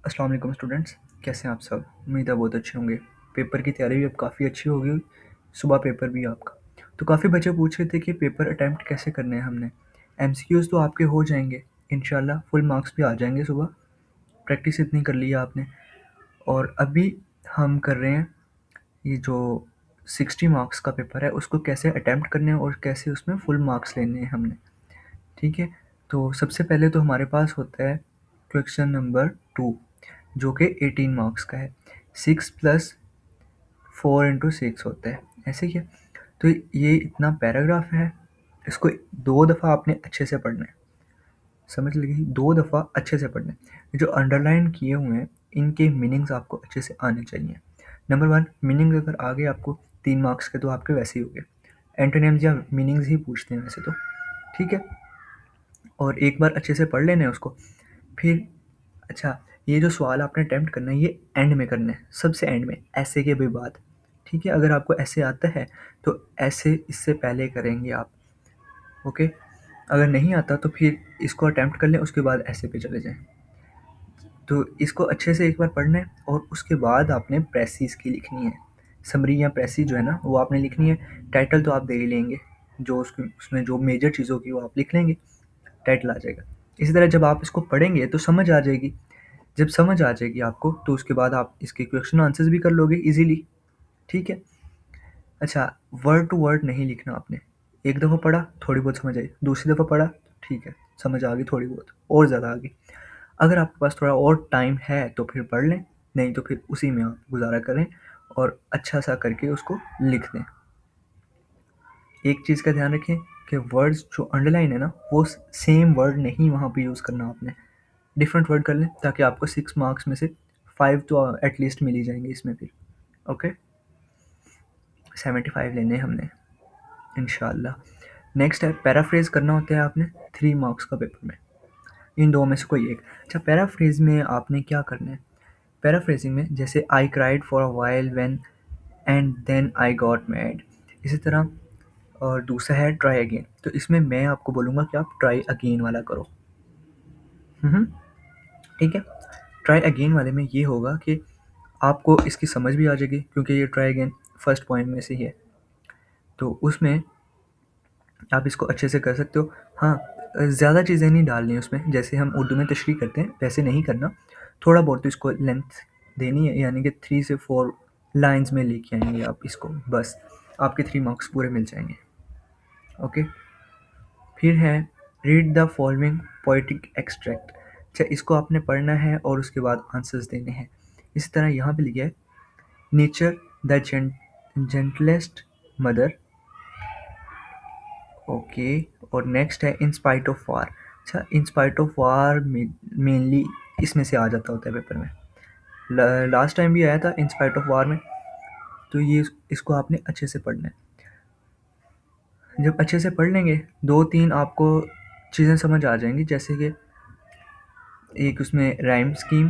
अस्सलाम वालेकुम स्टूडेंट्स, कैसे हैं आप सब। उम्मीद है बहुत अच्छे होंगे। पेपर की तैयारी भी अब काफ़ी अच्छी हो गई। सुबह पेपर भी आपका। तो काफ़ी बच्चे पूछ रहे थे कि पेपर अटैम्प्ट कैसे करने हैं हमने। एमसीक्यूज़ तो आपके हो जाएंगे इंशाल्लाह, फुल मार्क्स भी आ जाएंगे सुबह। प्रैक्टिस इतनी कर ली है आपने। और अभी हम कर रहे हैं ये जो 60 मार्क्स का पेपर है उसको कैसे अटैम्प्ट करने हैं और कैसे उसमें फुल मार्क्स लेने हैं हमने। ठीक है। तो सबसे पहले तो हमारे पास होता है क्वेश्चन नंबर 2, जो कि 18 मार्क्स का है। 6 + 4 × 6 होता है, ऐसे ही है। तो ये इतना पैराग्राफ है, इसको 2 दफ़ा आपने अच्छे से पढ़ना है। समझ लगी? 2 दफ़ा अच्छे से पढ़ना है। जो अंडरलाइन किए हुए हैं इनके मीनिंग्स आपको अच्छे से आने चाहिए। नंबर 1, मीनिंग अगर आ गए आपको 3 मार्क्स के तो आपके वैसे ही हो गए। एंटोनिम्स या मीनिंग्स ही पूछते हैं वैसे तो। ठीक है। और एक बार अच्छे से पढ़ लेना है उसको। फिर अच्छा, ये जो सवाल आपने अटेम्प्ट करना है ये एंड में करना है, सबसे एंड में, ऐसे के भी बाद। ठीक है। अगर आपको ऐसे आता है तो ऐसे इससे पहले करेंगे आप। ओके। अगर नहीं आता तो फिर इसको अटेम्प्ट कर लें, उसके बाद ऐसे पे चले जाएं। तो इसको अच्छे से एक बार पढ़ना है और उसके बाद आपने प्रेसिस की लिखनी है। समरी या प्रेसी जो है ना वो आपने लिखनी है। टाइटल तो आप दे ही लेंगे, जो उसमें जो मेजर चीज़ होगी वो आप लिख लेंगे, टाइटल आ जाएगा। इसी तरह जब आप इसको पढ़ेंगे तो समझ आ जाएगी। जब समझ आ जाएगी आपको तो उसके बाद आप इसके क्वेश्चन आंसर्स भी कर लोगे इजीली। ठीक है। अच्छा, वर्ड टू वर्ड नहीं लिखना आपने। एक दफ़ा पढ़ा थोड़ी बहुत समझ आई, दूसरी दफ़ा पढ़ा ठीक है समझ आ गई थोड़ी बहुत और ज़्यादा आ गई। अगर आपके पास थोड़ा और टाइम है तो फिर पढ़ लें, नहीं तो फिर उसी में आप गुजारा करें और अच्छा सा करके उसको लिख दें। एक चीज़ का ध्यान रखें कि वर्ड्स जो अंडरलाइन है ना वो सेम वर्ड नहीं वहाँ पे यूज़ करना आपने, डिफरेंट वर्ड कर लें ताकि आपको 6 मार्क्स में से 5 तो एटलीस्ट मिल ही जाएंगे इसमें फिर। ओके। 75 लेने हैं हमने इंशाल्लाह। नेक्स्ट है पैराफ्रेज करना होता है आपने 3 मार्क्स का पेपर में, इन दो में से कोई एक। अच्छा, पैराफ्रेज में आपने क्या करना है। पैराफ्रेजिंग में जैसे I cried for a while when and then I got mad, इसी तरह। और दूसरा है ट्राई अगेन, तो इसमें मैं आपको बोलूँगा कि आप ट्राई अगेन वाला करो। हम्म, ठीक है। ट्राई अगेन वाले में ये होगा कि आपको इसकी समझ भी आ जाएगी क्योंकि ये ट्राई अगेन फर्स्ट पॉइंट में से ही है, तो उसमें आप इसको अच्छे से कर सकते हो। हाँ, ज़्यादा चीज़ें नहीं डालनी उसमें, जैसे हम उर्दू में तशरीह करते हैं वैसे नहीं करना। थोड़ा बहुत तो इसको लेंथ देनी है, यानी कि 3 से 4 लाइंस में लेके आएंगे आप इसको, बस आपके 3 मार्क्स पूरे मिल जाएंगे। ओके। फिर है read the following poetic extract. अच्छा, इसको आपने पढ़ना है और उसके बाद आंसर्स देने हैं। इसी तरह यहाँ पे लिखा है nature the gentlest mother. Okay. और नेक्स्ट है इन स्पाइट ऑफ वार। अच्छा, in spite of war mainly इसमें से आ जाता होता है पेपर में, लास्ट टाइम भी आया था इन स्पाइट ऑफ वार में। तो ये इसको आपने अच्छे से पढ़ना है। जब अच्छे से पढ़ लेंगे 2-3 आपको चीज़ें समझ आ जाएंगी, जैसे कि एक उसमें राइम स्कीम।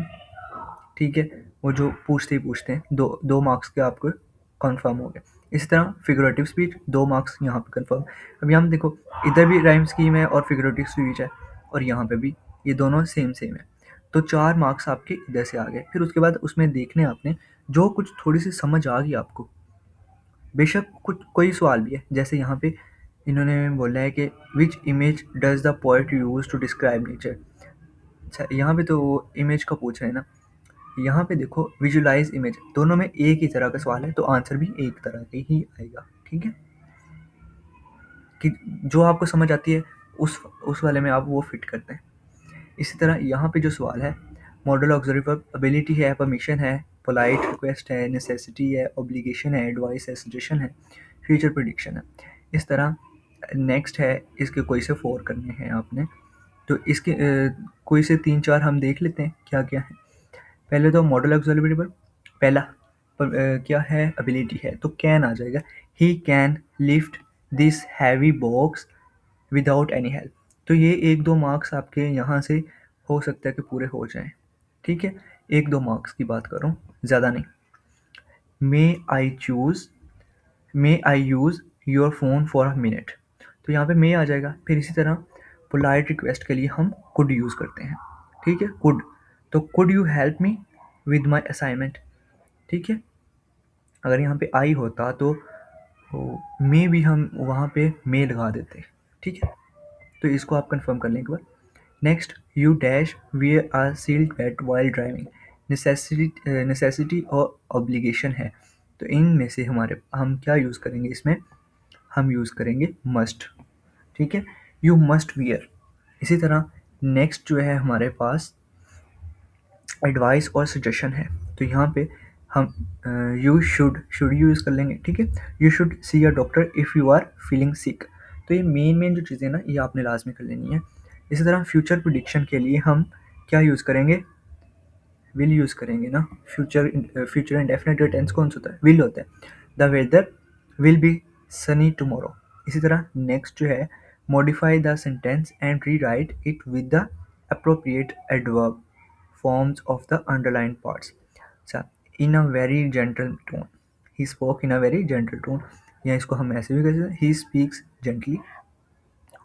ठीक है। वो जो पूछते ही पूछते हैं, 2 मार्क्स के आपको कंफर्म हो गए। इसी तरह फिगरेटिव स्पीच 2 मार्क्स यहाँ पे कंफर्म। अब यहाँ देखो, इधर भी राइम स्कीम है और फिगरेटिव स्पीच है, और यहाँ पे भी ये दोनों सेम सेम है। तो 4 मार्क्स आपके इधर से आ गए। फिर उसके बाद उसमें देखने आपने जो कुछ थोड़ी सी समझ आ गई आपको, बेशक कुछ कोई सवाल भी है, जैसे यहाँ पे इन्होंने बोला है कि which image does the poet use to describe nature. अच्छा, यहाँ पे तो वो इमेज का पूछ रहे हैं ना, यहाँ पे देखो विजुलाइज इमेज, दोनों में एक ही तरह का सवाल है तो आंसर भी एक तरह का ही आएगा। ठीक है, कि जो आपको समझ आती है उस वाले में आप वो फिट करते हैं। इसी तरह यहाँ पे जो सवाल है मॉडल ऑक्सिलरी वर्ब, एबिलिटी है, परमिशन है, पोलाइट रिक्वेस्ट है, नेसेसिटी है, ऑब्लिगेशन है, एडवाइस है, सजेशन है, फ्यूचर प्रिडिक्शन है। इस तरह नेक्स्ट है, इसके कोई से 4 करने हैं आपने। तो इसके कोई से 3-4 हम देख लेते हैं क्या क्या है। पहले तो मॉडल ऑक्सिलरी वर्ब, पहला क्या है, एबिलिटी है तो कैन आ जाएगा। He can lift this heavy box without any help. तो ये 1-2 मार्क्स आपके यहाँ से हो सकता है कि पूरे हो जाएं। ठीक है, 1-2 मार्क्स की बात करूँ, ज़्यादा नहीं। May I use your phone for a minute, तो यहाँ पे मे आ जाएगा। फिर इसी तरह पोलाइट रिक्वेस्ट के लिए हम कुड यूज़ करते हैं। ठीक है, कुड तो could you help me with my assignment, ठीक है। अगर यहाँ पे आई होता तो मे भी हम वहाँ पे मे लगा देते, ठीक है। तो इसको आप कंफर्म कर लें एक बार। Next, you dash wear are seat belt while driving, necessity और ऑब्लिगेशन है। तो इनमें से हम क्या यूज़ करेंगे इसमें, हम यूज़ करेंगे मस्ट, ठीक है। You must wear. इसी तरह नेक्स्ट जो है हमारे पास एडवाइस और सजेशन है। तो यहाँ पे हम यू शुड यूज़ कर लेंगे, ठीक है। You should see a doctor if you are feeling sick. तो ये मेन जो चीज़ें ना ये आपने लाजमी कर लेनी है। इसी तरह फ्यूचर प्रिडिक्शन के लिए हम क्या यूज़ करेंगे, विल यूज़ करेंगे ना। फ्यूचर इंडेफिनिट टेंस कौन सा होता है, विल होता है। The weather will be sunny tomorrow. इसी तरह नेक्स्ट जो है, modify the sentence and rewrite it with the appropriate adverb forms of the underline parts. अच्छा, in a very gentle tone, he spoke in a very gentle tone, या इसको हम ऐसे भी कर सकते हैं, ही स्पीक्स जेंटली,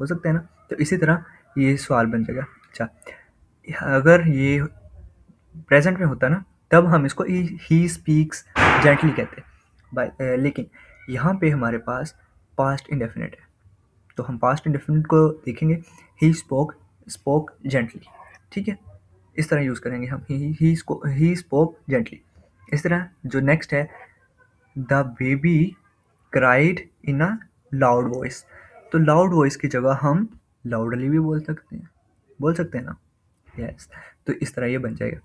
हो सकता है ना। तो इसी तरह ये सवाल बन जाएगा। अच्छा, अगर ये प्रेजेंट में होता ना तब हम इसको ही स्पीक्स जेंटली कहते हैं लेकिन यहाँ पे हमारे पास पास्ट इंडेफिनिट है, तो हम पास्ट इंडेफिनिट को देखेंगे, ही स्पोक जेंटली, ठीक है। इस तरह यूज़ करेंगे हम, ही स्पोक जेंटली। इस तरह जो नेक्स्ट है, the baby cried in a loud voice. तो लाउड वॉइस की जगह हम लाउडली भी बोल सकते हैं ना, यस। तो इस तरह ये बन जाएगा,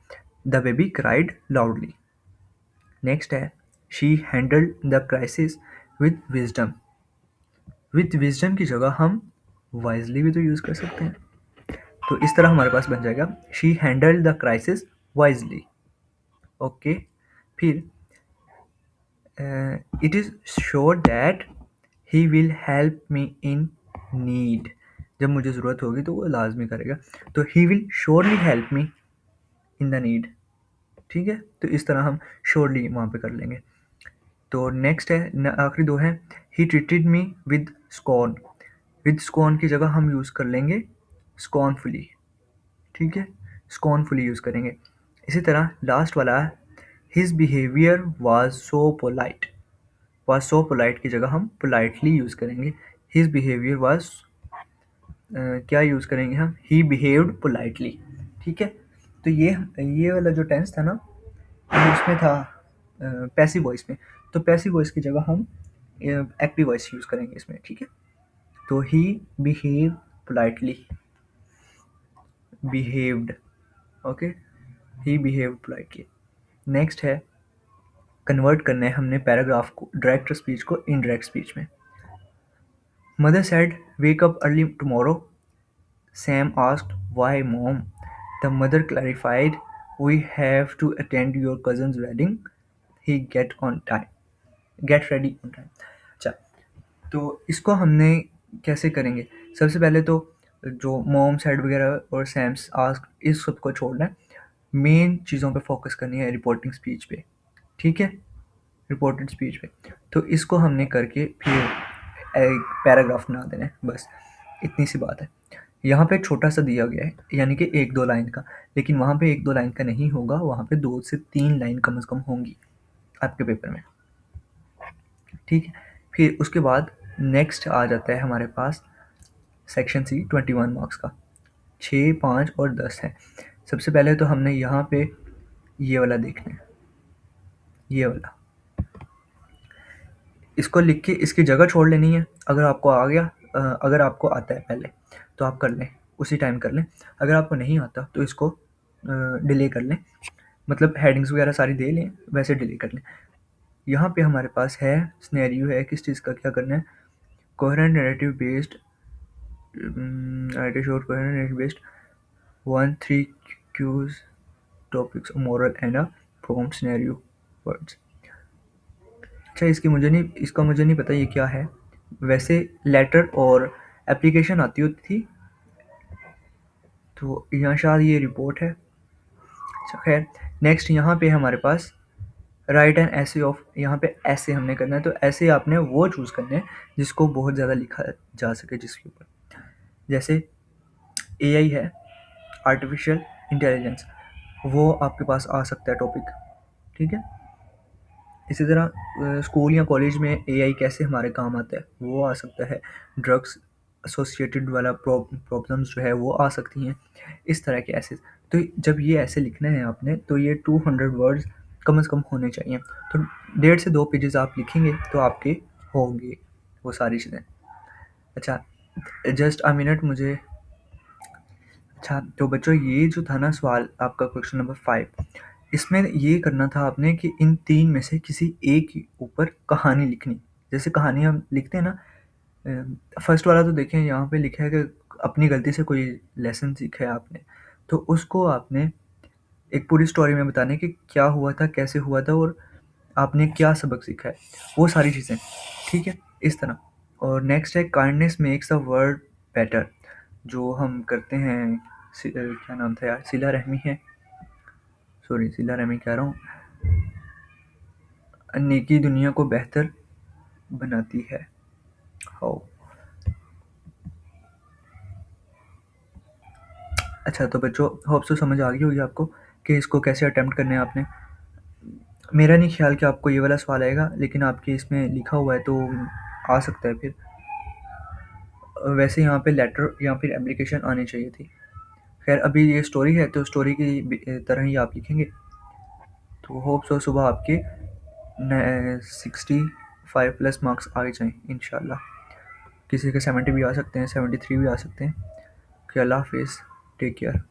the baby cried loudly. Next है, she handled the crisis with wisdom. With wisdom की जगह हम वाइजली भी तो यूज़ कर सकते हैं। तो इस तरह हमारे पास बन जाएगा, she handled the crisis wisely, okay. फिर it is sure that he will help me in need. जब मुझे ज़रूरत होगी तो वो लाजमी करेगा, तो he will surely help me in the need, ठीक है। तो इस तरह हम श्योरली वहाँ पे कर लेंगे। तो नेक्स्ट है, आखिरी दो हैं, he treated me with scorn. With scorn की जगह हम यूज़ कर लेंगे स्कॉर्नफुली, ठीक है, स्कॉर्नफुली यूज़ करेंगे। इसी तरह लास्ट वाला है, his behaviour was so polite. Was so polite की जगह हम पोलाइटली यूज़ करेंगे। हिज बिहेवियर वाज क्या यूज़ करेंगे हम, ही बिहेव्ड पोलाइटली, ठीक है। तो ये वाला जो टेंस था ना ये उसमें था पैसिव वॉइस में, तो पैसिव वॉइस की जगह हम एक्टिव वॉइस यूज़ करेंगे इसमें, ठीक है। तो he behave politely, behaved, okay, he behave politely. Next है, कन्वर्ट करना है हमने पैराग्राफ को डायरेक्ट स्पीच को इनडायरेक्ट स्पीच में। Mother said wake up early tomorrow, Sam asked why mom, the mother clarified we have to attend your cousin's wedding, he get ready on time. अच्छा, तो इसको हमने कैसे करेंगे, सबसे पहले तो जो मॉम सेड वगैरह और सैम्स आस्क इस सब को छोड़ना है, मेन चीज़ों पे फोकस करनी है, रिपोर्टिंग स्पीच पे, ठीक है, रिपोर्टेड स्पीच पे। तो इसको हमने करके फिर एक पैराग्राफ बना देना है, बस इतनी सी बात है। यहाँ पे छोटा सा दिया गया है यानी कि 1-2 लाइन का, लेकिन वहाँ पे 1-2 लाइन का नहीं होगा, वहाँ पे 2 से 3 लाइन कम से कम होंगी आपके पेपर में, ठीक है। फिर उसके बाद नेक्स्ट आ जाता है हमारे पास सेक्शन सी 21 मार्क्स का, 6, 5 और 10 है। सबसे पहले तो हमने यहाँ पे ये वाला देखना है, ये वाला, इसको लिख के इसकी जगह छोड़ लेनी है। अगर आपको आ गया अगर आपको आता है पहले तो आप कर लें, उसी टाइम कर लें। अगर आपको नहीं आता तो इसको डिले कर लें, मतलब हेडिंग्स वगैरह सारी दे लें, वैसे डिले कर लें। यहाँ पे हमारे पास है सिनेरियो है किस चीज़ का, क्या करना है, coherent narrative based, write short coherent narrative based 1-3 cues topics moral and a from scenario words. अच्छा, इसका मुझे नहीं पता ये क्या है, वैसे लेटर और एप्लीकेशन आती होती थी, तो यहाँ शायद ये रिपोर्ट है। अच्छा खैर, नेक्स्ट यहाँ पे हमारे पास राइट एन ऐसे ऑफ, यहाँ पे ऐसे हमने करना है, तो ऐसे आपने वो चूज़ करने हैं जिसको बहुत ज़्यादा लिखा जा सके जिसके ऊपर, जैसे एआई है, आर्टिफिशियल इंटेलिजेंस, वो आपके पास आ सकता है टॉपिक, ठीक है। इसी तरह स्कूल या कॉलेज में एआई कैसे हमारे काम आता है वो आ सकता है। ड्रग्स एसोसिएटेड वाला प्रॉब्लम्स जो है वो आ सकती हैं, इस तरह के ऐसे। तो जब ये ऐसे लिखना है आपने तो ये 200 वर्ड्स कम से कम होने चाहिए। तो 1.5 से 2 पेजेस आप लिखेंगे तो आपके होंगे वो सारी चीज़ें। अच्छा, जस्ट अ मिनट मुझे। अच्छा तो बच्चों, ये जो था ना सवाल आपका, क्वेश्चन नंबर 5, इसमें ये करना था आपने कि इन 3 में से किसी एक के ऊपर कहानी लिखनी। जैसे कहानी हम लिखते हैं ना, फर्स्ट वाला तो देखें, यहाँ पे लिखा है कि अपनी गलती से कोई लेसन सीखा है आपने, तो उसको आपने एक पूरी स्टोरी में बताने कि क्या हुआ था, कैसे हुआ था और आपने क्या सबक सीखा है, वो सारी चीज़ें, ठीक है, इस तरह। और नेक्स्ट है kindness makes the world better, जो हम करते हैं। क्या नाम था यार, सिला रहमी है, सॉरी सिला रहमी कह रहा हूँ, नेकी दुनिया को बेहतर बनाती है। हो, अच्छा तो बच्चों, होप सो समझ आ गई होगी आपको कि इसको कैसे अटेम्प्ट करने हैं आपने। मेरा नहीं ख्याल कि आपको ये वाला सवाल आएगा, लेकिन आपके इसमें लिखा हुआ है तो आ सकता है फिर। वैसे यहाँ पे लेटर या फिर एप्लीकेशन आनी चाहिए थी। खैर अभी ये स्टोरी है तो स्टोरी की तरह ही आप लिखेंगे। तो होप सो सुबह आपके 65 प्लस मार्क्स आ जाएँ इंशाल्लाह। किसी के 70 भी आ सकते हैं, 73 भी आ सकते हैं। ओके, अल्लाह हाफिज़, टेक केयर।